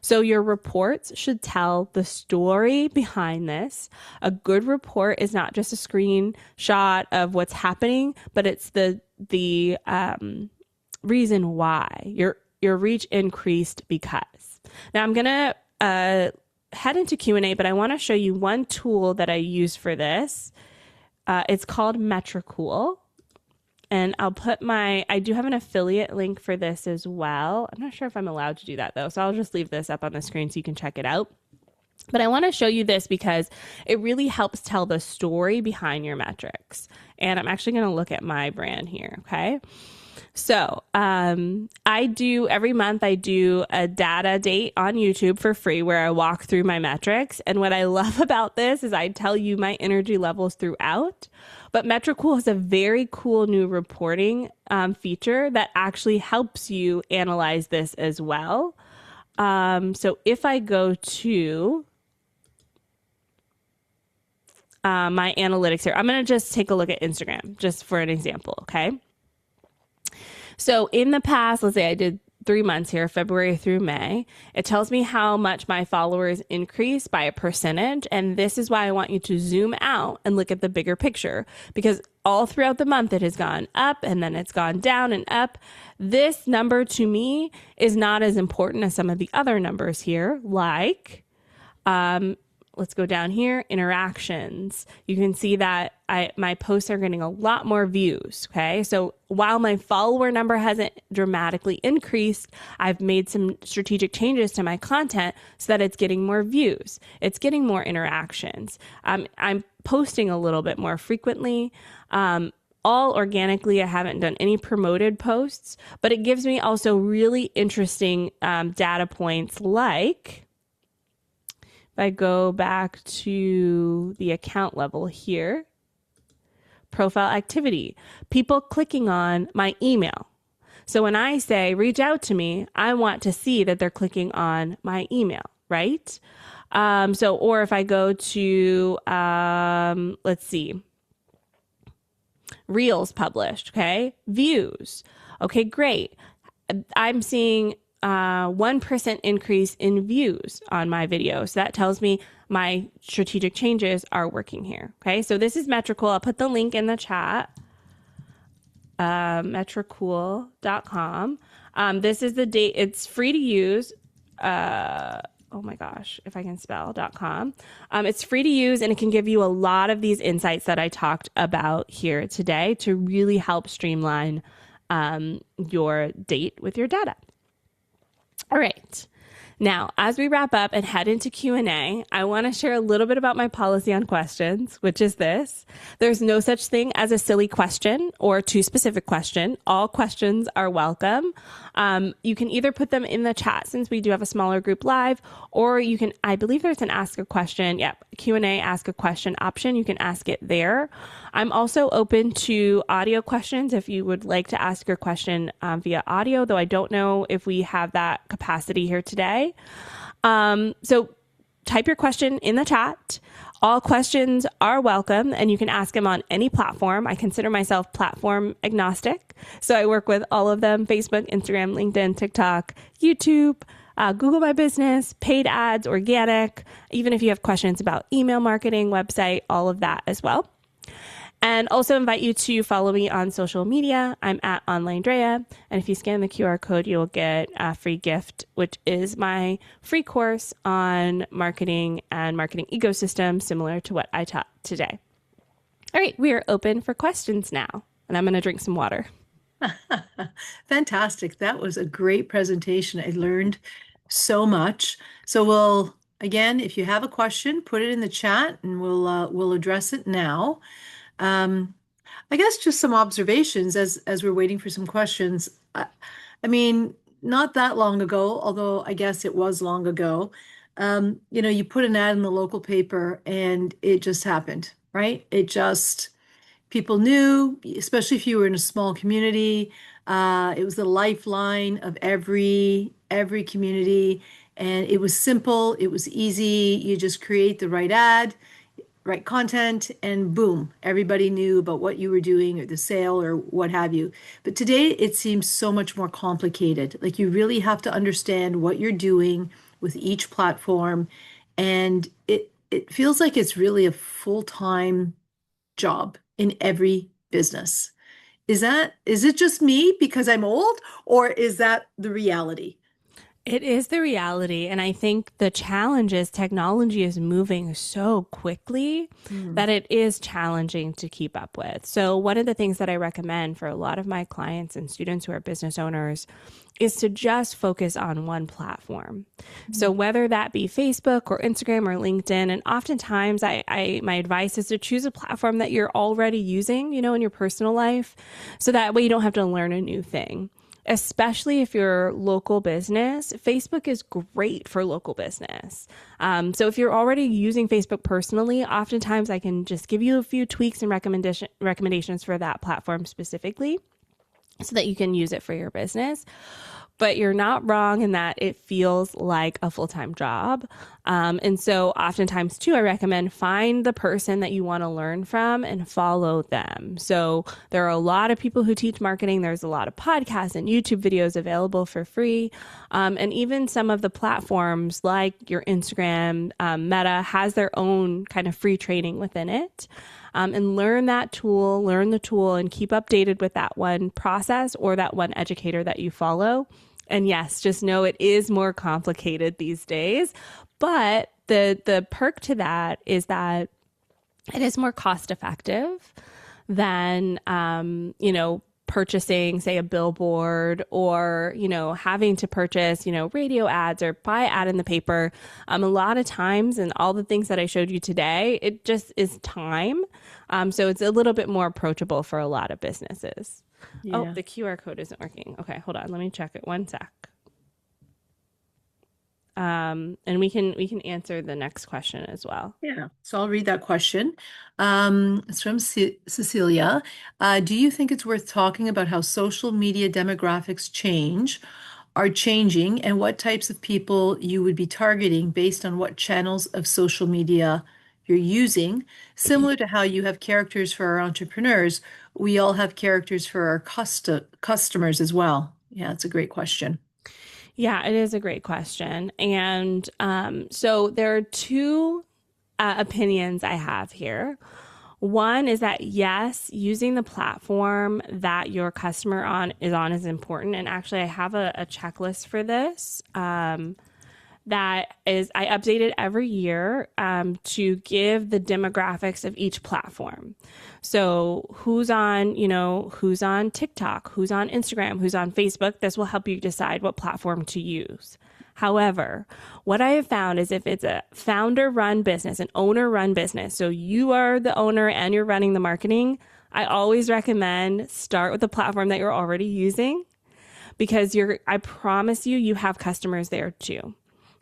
So your reports should tell the story behind this. A good report is not just a screenshot of what's happening, but it's the reason why your reach increased because. Now I'm going to head into Q&A, but I want to show you one tool that I use for this. It's called Metricool. And I do have an affiliate link for this as well. I'm not sure if I'm allowed to do that though. So I'll just leave this up on the screen so you can check it out. But I want to show you this because it really helps tell the story behind your metrics. And I'm actually going to look at my brand here. Okay. So every month I do a data date on YouTube for free where I walk through my metrics. And what I love about this is I tell you my energy levels throughout. But Metricool has a very cool new reporting feature that actually helps you analyze this as well. So if I go to my analytics here, I'm going to just take a look at Instagram just for an example. Okay. So in the past, let's say I did 3 months here, February through May, it tells me how much my followers increased by a percentage. And this is why I want you to zoom out and look at the bigger picture, because all throughout the month it has gone up and then it's gone down and up. This number to me is not as important as some of the other numbers here, like, let's go down here, interactions. You can see that my posts are getting a lot more views, okay? So while my follower number hasn't dramatically increased, I've made some strategic changes to my content so that it's getting more views. It's getting more interactions. I'm posting a little bit more frequently. All organically. I haven't done any promoted posts, but it gives me also really interesting data points like, I go back to the account level here, profile activity, people clicking on my email. So when I say reach out to me, I want to see that they're clicking on my email, right? Or if I go to, let's see, reels published, okay, views. Okay, great. I'm seeing 1% increase in views on my video. So that tells me my strategic changes are working here. Okay. So this is Metricool. I'll put the link in the chat. Metricool.com. This is the date. It's free to use. oh my gosh, if I can spell.com. It's free to use and it can give you a lot of these insights that I talked about here today to really help streamline your date with your data. All right. Now, as we wrap up and head into Q&A, I want to share a little bit about my policy on questions, which is this. There's no such thing as a silly question or too specific question. All questions are welcome. You can either put them in the chat since we do have a smaller group live, or you can, I believe there's an ask a question. Yep, Q&A, ask a question option. You can ask it there. I'm also open to audio questions if you would like to ask your question via audio, though I don't know if we have that capacity here today. So type your question in the chat. All questions are welcome and you can ask them on any platform. I consider myself platform agnostic. So I work with all of them: Facebook, Instagram, LinkedIn, TikTok, YouTube, Google My Business, paid ads, organic, even if you have questions about email marketing, website, all of that as well. And also invite you to follow me on social media. I'm at OnlineDrea. And if you scan the QR code, you'll get a free gift, which is my free course on marketing and marketing ecosystem, similar to what I taught today. All right, we are open for questions now. And I'm going to drink some water. Fantastic. That was a great presentation. I learned so much. So we'll, again, if you have a question, put it in the chat and we'll address it now. I guess just some observations as we're waiting for some questions. I mean, not that long ago, although I guess it was long ago, you put an ad in the local paper and it just happened, right? People knew, especially if you were in a small community, it was the lifeline of every community, and it was simple, it was easy. You just create the right ad, right content, and boom, everybody knew about what you were doing or the sale or what have you. But today it seems so much more complicated. Like you really have to understand what you're doing with each platform, and it feels like it's really a full-time job in every business. Is it just me because I'm old, or is that the reality? It is the reality. And I think the challenge is technology is moving so quickly that it is challenging to keep up with. So one of the things that I recommend for a lot of my clients and students who are business owners is to just focus on one platform. So whether that be Facebook or Instagram or LinkedIn, and oftentimes my advice is to choose a platform that you're already using, in your personal life. So that way you don't have to learn a new thing. Especially if you're local business, Facebook is great for local business. So if you're already using Facebook personally, oftentimes I can just give you a few tweaks and recommendations for that platform specifically so that you can use it for your business. But you're not wrong in that it feels like a full-time job. And so oftentimes too, I recommend find the person that you want to learn from and follow them. So there are a lot of people who teach marketing. There's a lot of podcasts and YouTube videos available for free. And even some of the platforms like your Instagram, Meta has their own kind of free training within it. And learn the tool and keep updated with that one process or that one educator that you follow. And yes, just know it is more complicated these days, but the perk to that is that it is more cost effective than, purchasing, say, a billboard or, having to purchase, radio ads or buy an ad in the paper. A lot of times, and all the things that I showed you today, it just is time. So it's a little bit more approachable for a lot of businesses. Yeah. Oh, the QR code isn't working. Okay, hold on. Let me check it. One sec. And we can answer the next question as well. Yeah, so I'll read that question. It's from Cecilia. Do you think it's worth talking about how social media demographics are changing, and what types of people you would be targeting based on what channels of social media you're using? Similar to how you have characters for our entrepreneurs, we all have characters for our customers as well. Yeah, it's a great question. Yeah, it is a great question. And so there are two opinions I have here. One is that, yes, using the platform that your customer is on is important. And actually, I have a checklist for this that is I update it every year to give the demographics of each platform. So who's on TikTok, who's on Instagram, who's on Facebook. This will help you decide what platform to use. However, what I have found is if it's a founder run business, an owner run business, so you are the owner and you're running the marketing, I always recommend start with the platform that you're already using because I promise you, you have customers there too.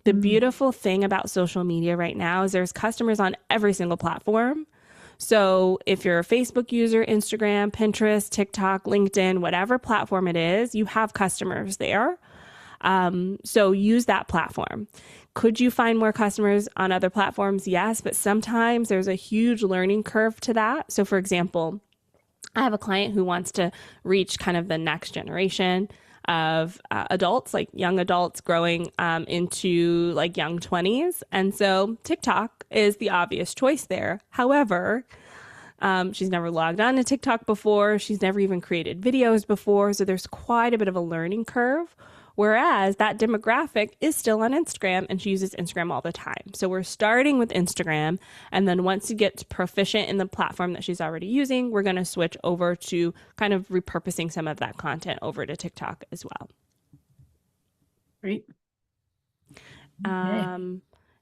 The beautiful thing about social media right now is there's customers on every single platform. So if you're a Facebook user, Instagram, Pinterest, TikTok, LinkedIn, whatever platform it is, you have customers there. So use that platform. Could you find more customers on other platforms? Yes, but sometimes there's a huge learning curve to that. So for example, I have a client who wants to reach kind of the next generation of adults, like young adults growing into like young 20s. And so TikTok is the obvious choice there. However, she's never logged on to TikTok before. She's never even created videos before. So there's quite a bit of a learning curve. Whereas that demographic is still on Instagram and she uses Instagram all the time. So we're starting with Instagram. And then once you get proficient in the platform that she's already using, we're going to switch over to kind of repurposing some of that content over to TikTok as well. Great. And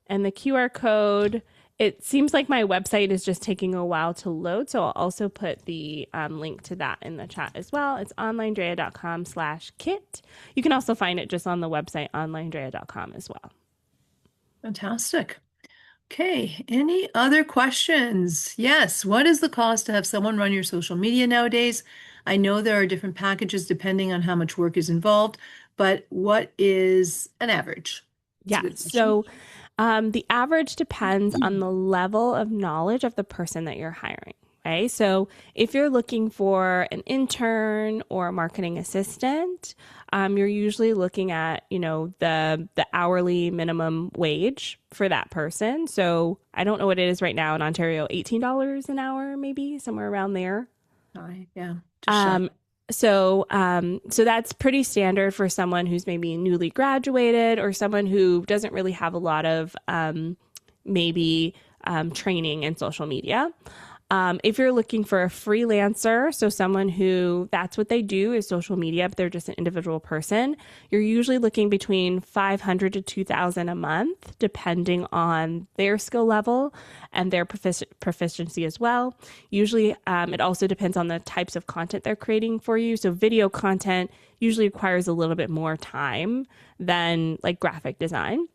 the QR code, it seems like my website is just taking a while to load. So I'll also put the link to that in the chat as well. It's onlinedrea.com/kit. You can also find it just on the website, onlinedrea.com as well. Fantastic. Okay, any other questions? Yes, what is the cost to have someone run your social media nowadays? I know there are different packages depending on how much work is involved, but what is an average? Yeah, so the average depends on the level of knowledge of the person that you're hiring. Okay, so if you're looking for an intern or a marketing assistant, you're usually looking at, the hourly minimum wage for that person. So I don't know what it is right now in Ontario, $18 an hour, maybe somewhere around there. Yeah. So that's pretty standard for someone who's maybe newly graduated or someone who doesn't really have a lot of training in social media. If you're looking for a freelancer, so someone who that's what they do is social media, but they're just an individual person, you're usually looking between $500 to $2,000 a month, depending on their skill level and their proficiency as well. Usually, it also depends on the types of content they're creating for you. So video content usually requires a little bit more time than like graphic design.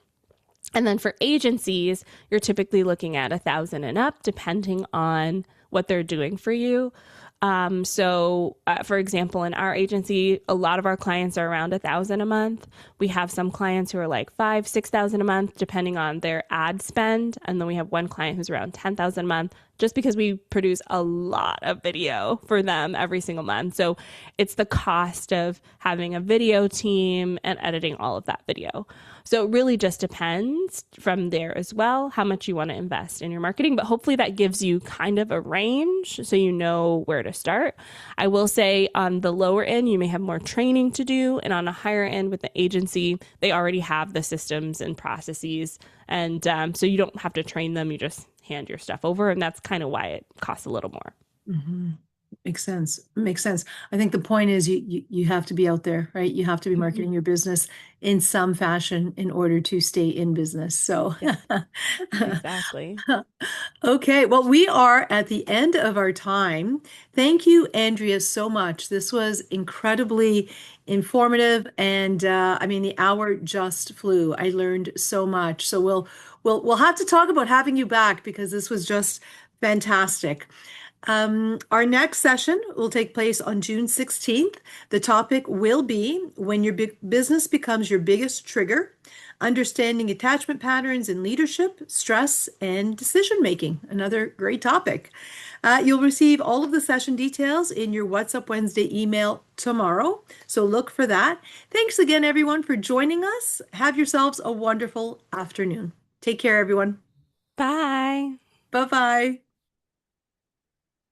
And then for agencies, you're typically looking at 1,000 and up, depending on what they're doing for you. For example, in our agency, a lot of our clients are around 1,000 a month. We have some clients who are like 5,000, 6,000 a month, depending on their ad spend. And then we have one client who's around 10,000 a month, just because we produce a lot of video for them every single month. So it's the cost of having a video team and editing all of that video. So it really just depends from there as well, how much you want to invest in your marketing. But hopefully that gives you kind of a range so you know where to start. I will say on the lower end, you may have more training to do. And on a higher end with the agency, they already have the systems and processes. And so you don't have to train them. You just hand your stuff over. And that's kind of why it costs a little more. Mm-hmm. Makes sense. Makes sense. I think the point is you have to be out there, right? You have to be marketing your business in some fashion in order to stay in business. So exactly. Okay, well, we are at the end of our time. Thank you, Andrea, so much. This was incredibly informative, and the hour just flew. I learned so much. So we'll have to talk about having you back because this was just fantastic. Our next session will take place on June 16th. The topic will be when your big business becomes your biggest trigger, understanding attachment patterns in leadership, stress, and decision making. Another great topic. You'll receive all of the session details in your What's Up Wednesday email tomorrow. So look for that. Thanks again, everyone, for joining us. Have yourselves a wonderful afternoon. Take care, everyone. Bye. Bye-bye.